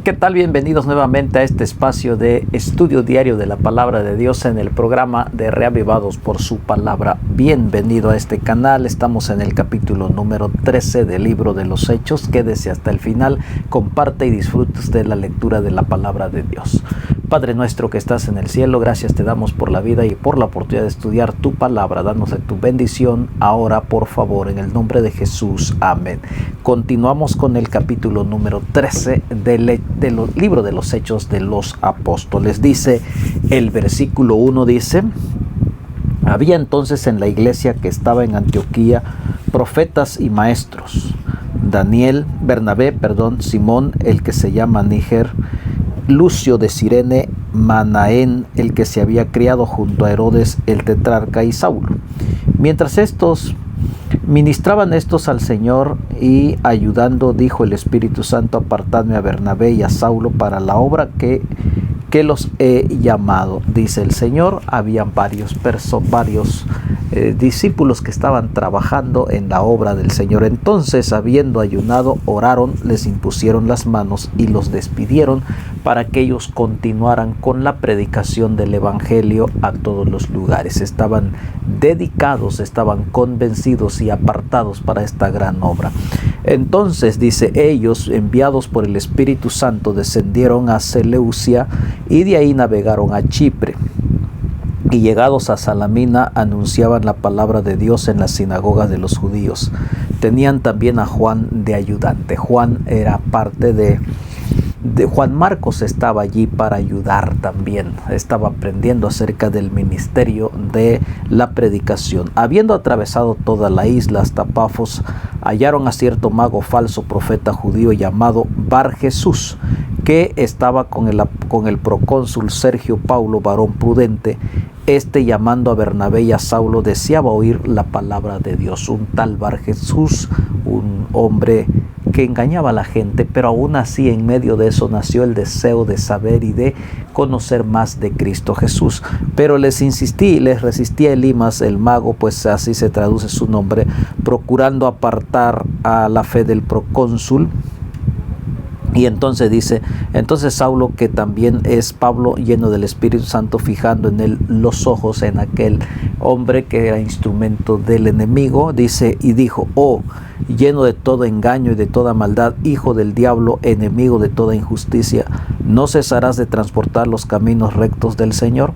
¿Qué tal? Bienvenidos nuevamente a este espacio de estudio diario de la Palabra de Dios en el programa de Reavivados por su Palabra. Bienvenido a este canal. Estamos en el capítulo número 13 del libro de los Hechos. Quédese hasta el final, comparte y disfrute usted la lectura de la Palabra de Dios. Padre nuestro que estás en el cielo, gracias te damos por la vida y por la oportunidad de estudiar tu palabra. Danos de tu bendición ahora, por favor, en el nombre de Jesús. Amén. Continuamos con el capítulo número 13 del libro de los Hechos de los Apóstoles. Dice el versículo 1, dice: había entonces en la iglesia que estaba en Antioquía profetas y maestros, Bernabé, Simón, el que se llama Níger, Lucio de Cirene, Manaén, el que se había criado junto a Herodes el tetrarca, y Saulo. Mientras ministraban estos al Señor y ayudando, dijo el Espíritu Santo: apartadme a Bernabé y a Saulo para la obra que los he llamado. Dice el Señor. Habían varios discípulos que estaban trabajando en la obra del Señor. Entonces, habiendo ayunado, oraron, les impusieron las manos y los despidieron para que ellos continuaran con la predicación del Evangelio a todos los lugares. Estaban dedicados, estaban convencidos y apartados para esta gran obra. Entonces, dice, ellos, enviados por el Espíritu Santo, descendieron a Seleucia y de ahí navegaron a Chipre. Y llegados a Salamina, anunciaban la palabra de Dios en las sinagogas de los judíos. Tenían también a Juan de ayudante. Juan era parte de Juan Marcos, estaba allí para ayudar también. Estaba aprendiendo acerca del ministerio de la predicación. Habiendo atravesado toda la isla hasta Pafos, hallaron a cierto mago falso profeta judío llamado Bar Jesús, que estaba con el procónsul Sergio Paulo, varón prudente. Llamando a Bernabé y a Saulo, deseaba oír la palabra de Dios. Un tal Bar Jesús, un hombre que engañaba a la gente, pero aún así en medio de eso nació el deseo de saber y de conocer más de Cristo Jesús. Pero les resistía Elimas el mago, pues así se traduce su nombre, procurando apartar a la fe del procónsul. Y entonces dice, Saulo, que también es Pablo, lleno del Espíritu Santo, fijando en él los ojos en aquel hombre que era instrumento del enemigo, dice, y dijo: oh, lleno de todo engaño y de toda maldad, hijo del diablo, enemigo de toda injusticia, ¿no cesarás de transportar los caminos rectos del Señor?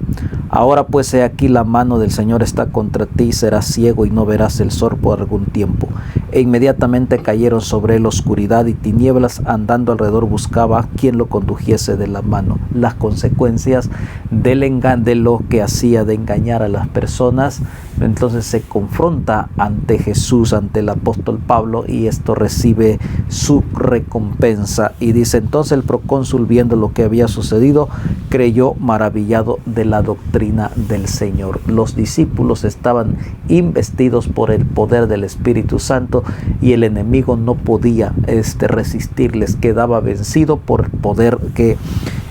Ahora pues he aquí, la mano del Señor está contra ti, serás ciego y no verás el sol por algún tiempo. E inmediatamente cayeron sobre él oscuridad y tinieblas, andando alrededor buscaba quien lo condujese de la mano. Las consecuencias de lo que hacía de engañar a las personas. Entonces se confronta ante Jesús, ante el apóstol Pablo, y esto recibe su recompensa. Y dice: entonces el procónsul, viendo lo que había sucedido, creyó, maravillado de la doctrina del Señor. Los discípulos estaban investidos por el poder del Espíritu Santo y el enemigo no podía resistirles, quedaba vencido por el poder que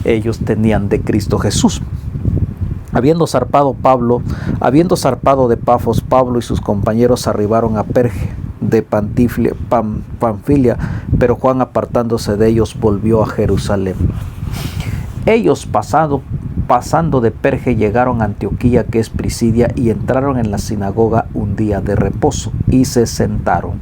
ellos tenían de Cristo Jesús. Habiendo zarpado de Pafos, Pablo y sus compañeros arribaron a Perge de Panfilia, pero Juan, apartándose de ellos, volvió a Jerusalén. Ellos, pasando de Perge, llegaron a Antioquía, que es Pisidia, y entraron en la sinagoga un día de reposo y se sentaron.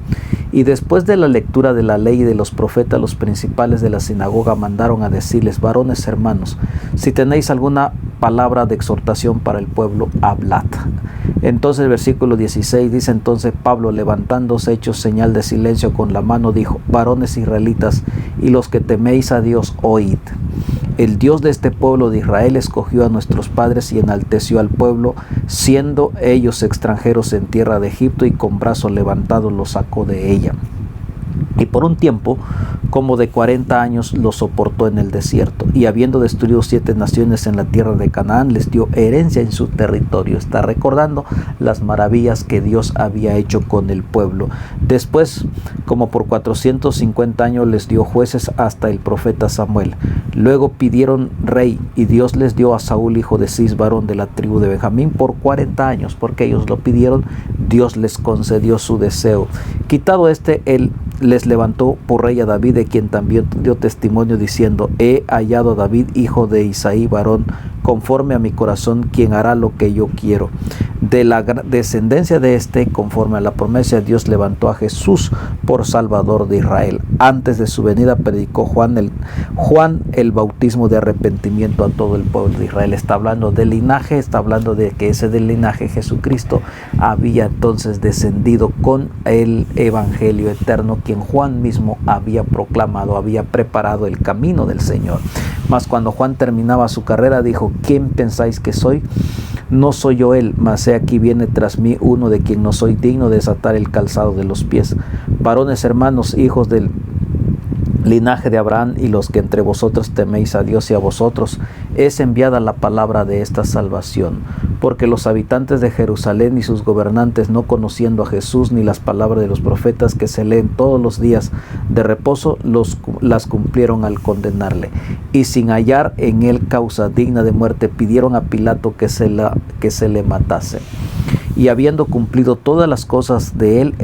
Y después de la lectura de la ley y de los profetas, los principales de la sinagoga mandaron a decirles: varones hermanos, si tenéis alguna palabra de exhortación para el pueblo, hablad. Entonces el versículo 16 dice: entonces Pablo, levantándose, hecho señal de silencio con la mano, dijo: varones israelitas, y los que teméis a Dios, oíd. El Dios de este pueblo de Israel escogió a nuestros padres y enalteció al pueblo, siendo ellos extranjeros en tierra de Egipto, y con brazo levantado los sacó de ella. Y por un tiempo, como de 40 años, los soportó en el desierto. Y habiendo destruido 7 naciones en la tierra de Canaán, les dio herencia en su territorio. Está recordando las maravillas que Dios había hecho con el pueblo. Después, como por 450 años, les dio jueces hasta el profeta Samuel. Luego pidieron rey, y Dios les dio a Saúl, hijo de Cis, varón de la tribu de Benjamín, por 40 años, porque ellos lo pidieron. Dios les concedió su deseo. Quitado el les levantó por rey a David, de quien también dio testimonio diciendo: he hallado a David, hijo de Isaí, varón conforme a mi corazón, quien hará lo que yo quiero. De la descendencia de este, conforme a la promesa, Dios levantó a Jesús por Salvador de Israel. Antes de su venida predicó Juan el bautismo de arrepentimiento a todo el pueblo de Israel. Está hablando del linaje, está hablando de que ese del linaje Jesucristo había entonces descendido con el evangelio eterno, quien Juan mismo había proclamado, había preparado el camino del Señor. Mas cuando Juan terminaba su carrera, dijo: ¿quién pensáis que soy? No soy yo él, mas he aquí viene tras mí uno de quien no soy digno de desatar el calzado de los pies. Varones hermanos, hijos del linaje de Abraham, y los que entre vosotros teméis a Dios, y a vosotros es enviada la palabra de esta salvación. Porque los habitantes de Jerusalén y sus gobernantes, no conociendo a Jesús ni las palabras de los profetas que se leen todos los días de reposo, las cumplieron al condenarle. Y sin hallar en él causa digna de muerte, pidieron a Pilato que se le matase. Y habiendo cumplido todas las cosas de él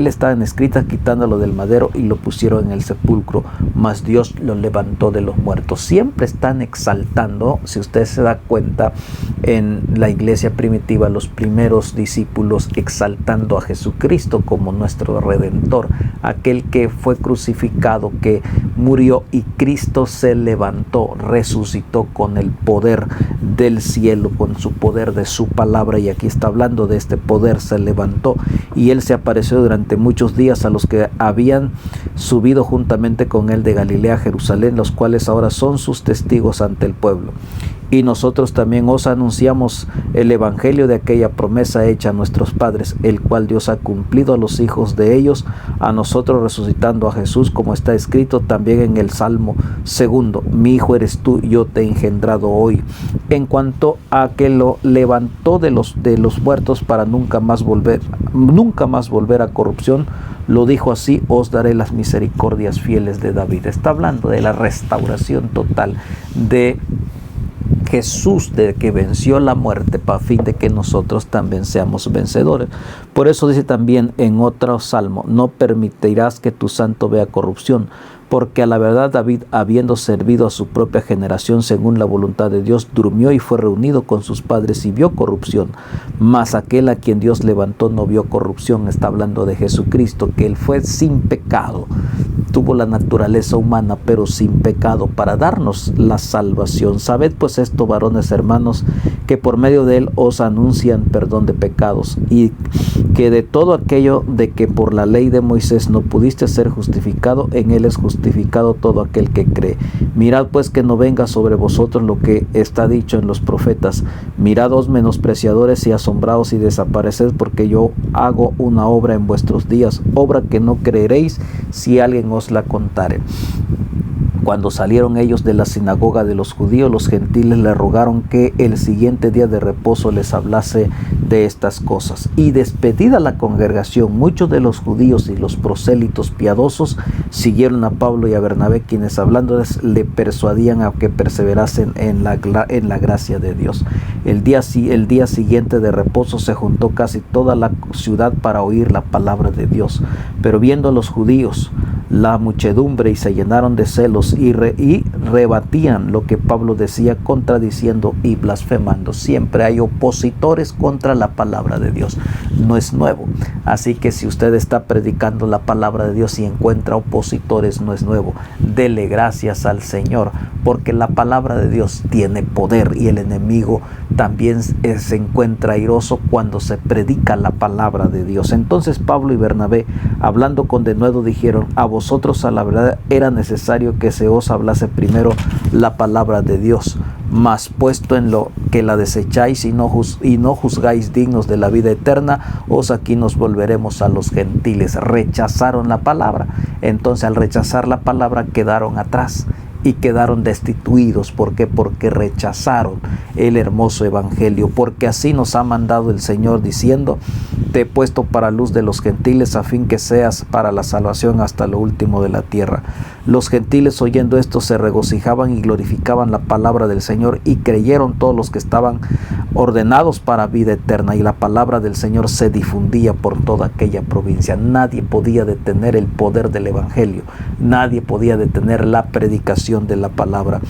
estaban escritas, quitándolo del madero, y lo pusieron en el sepulcro, mas Dios lo levantó de los muertos. Siempre están exaltando, si usted se da cuenta, en la iglesia primitiva, los primeros discípulos exaltando a Jesucristo como nuestro Redentor, aquel que fue crucificado, que murió, y Cristo se levantó, resucitó con el poder del cielo, con su poder de su palabra. Y aquí está hablando de este poder: se levantó, y él se apareció durante muchos días a los que habían subido juntamente con él de Galilea a Jerusalén, los cuales ahora son sus testigos ante el pueblo. Y nosotros también os anunciamos el evangelio de aquella promesa hecha a nuestros padres, el cual Dios ha cumplido a los hijos de ellos, a nosotros resucitando a Jesús, como está escrito también en el Salmo 2: mi hijo eres tú, yo te he engendrado hoy. En cuanto a que lo levantó de los muertos para nunca más volver a corrupción, lo dijo así: os daré las misericordias fieles de David. Está hablando de la restauración total de Jesús, de que venció la muerte, para fin de que nosotros también seamos vencedores. Por eso dice también en otro salmo: no permitirás que tu santo vea corrupción. Porque a la verdad David, habiendo servido a su propia generación según la voluntad de Dios, durmió y fue reunido con sus padres y vio corrupción. Mas aquel a quien Dios levantó no vio corrupción. Está hablando de Jesucristo, que él fue sin pecado, tuvo la naturaleza humana, pero sin pecado, para darnos la salvación. Sabed pues esto, varones hermanos, que por medio de él os anuncian perdón de pecados, y que de todo aquello de que por la ley de Moisés no pudiste ser justificado, en él es justificado todo aquel que cree. Mirad pues que no venga sobre vosotros lo que está dicho en los profetas: mirados menospreciadores y asombrados, y desapareced, porque yo hago una obra en vuestros días, obra que no creeréis si alguien os la contare. Cuando salieron ellos de la sinagoga de los judíos, los gentiles le rogaron que el siguiente día de reposo les hablase de estas cosas. Y despedida la congregación, muchos de los judíos y los prosélitos piadosos siguieron a Pablo y a Bernabé, quienes hablándoles le persuadían a que perseverasen en la gracia de Dios. El día siguiente de reposo se juntó casi toda la ciudad para oír la palabra de Dios. Pero viendo los judíos la muchedumbre, y se llenaron de celos, y rebatían lo que Pablo decía, contradiciendo y blasfemando. Siempre hay opositores contra la palabra de Dios, no es nuevo. Así que si usted está predicando la palabra de Dios y encuentra opositores, no es nuevo. Dele gracias al Señor, porque la palabra de Dios tiene poder, y el enemigo también se encuentra airoso cuando se predica la palabra de Dios. Entonces Pablo y Bernabé, hablando con denuedo, dijeron: a vosotros a la verdad era necesario que se os hablase primero la palabra de Dios, mas puesto en lo que la desecháis y no juzgáis dignos de la vida eterna, os aquí nos volveremos a los gentiles. Rechazaron la palabra. Entonces, al rechazar la palabra, quedaron atrás. y quedaron destituidos. ¿Por qué? Porque rechazaron el hermoso evangelio. Porque así nos ha mandado el Señor diciendo: te he puesto para luz de los gentiles, a fin que seas para la salvación hasta lo último de la tierra. Los gentiles, oyendo esto, se regocijaban y glorificaban la palabra del Señor, y creyeron todos los que estaban ordenados para vida eterna. Y la palabra del Señor se difundía por toda aquella provincia. Nadie podía detener el poder del evangelio. Nadie podía detener la predicación de la palabra.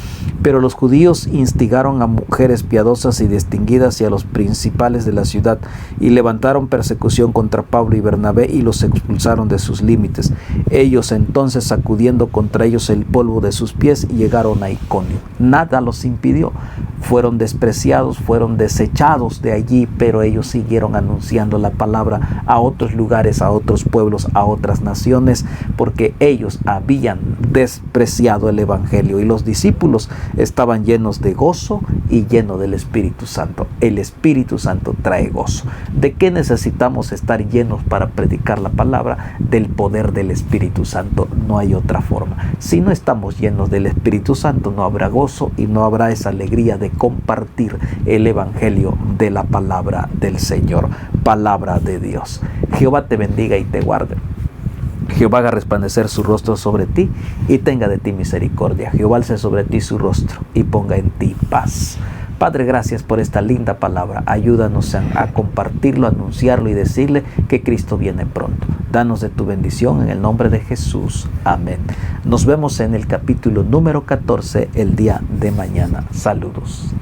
Pero los judíos instigaron a mujeres piadosas y distinguidas y a los principales de la ciudad, y levantaron persecución contra Pablo y Bernabé y los expulsaron de sus límites. Ellos entonces, sacudiendo contra ellos el polvo de sus pies, llegaron a Iconio. Nada los impidió. Fueron despreciados, fueron desechados de allí, pero ellos siguieron anunciando la palabra a otros lugares, a otros pueblos, a otras naciones, porque ellos habían despreciado el evangelio, y los discípulos estaban llenos de gozo y llenos del Espíritu Santo. El Espíritu Santo trae gozo. ¿De qué necesitamos estar llenos para predicar la palabra? Del poder del Espíritu Santo. No hay otra forma. Si no estamos llenos del Espíritu Santo, no habrá gozo y no habrá esa alegría de compartir el evangelio de la palabra del Señor, palabra de Dios. Jehová te bendiga y te guarde. Jehová haga resplandecer su rostro sobre ti y tenga de ti misericordia. Jehová alce sobre ti su rostro y ponga en ti paz. Padre, gracias por esta linda palabra. Ayúdanos a compartirlo, a anunciarlo y decirle que Cristo viene pronto. Danos de tu bendición en el nombre de Jesús. Amén. Nos vemos en el capítulo número 14 el día de mañana. Saludos.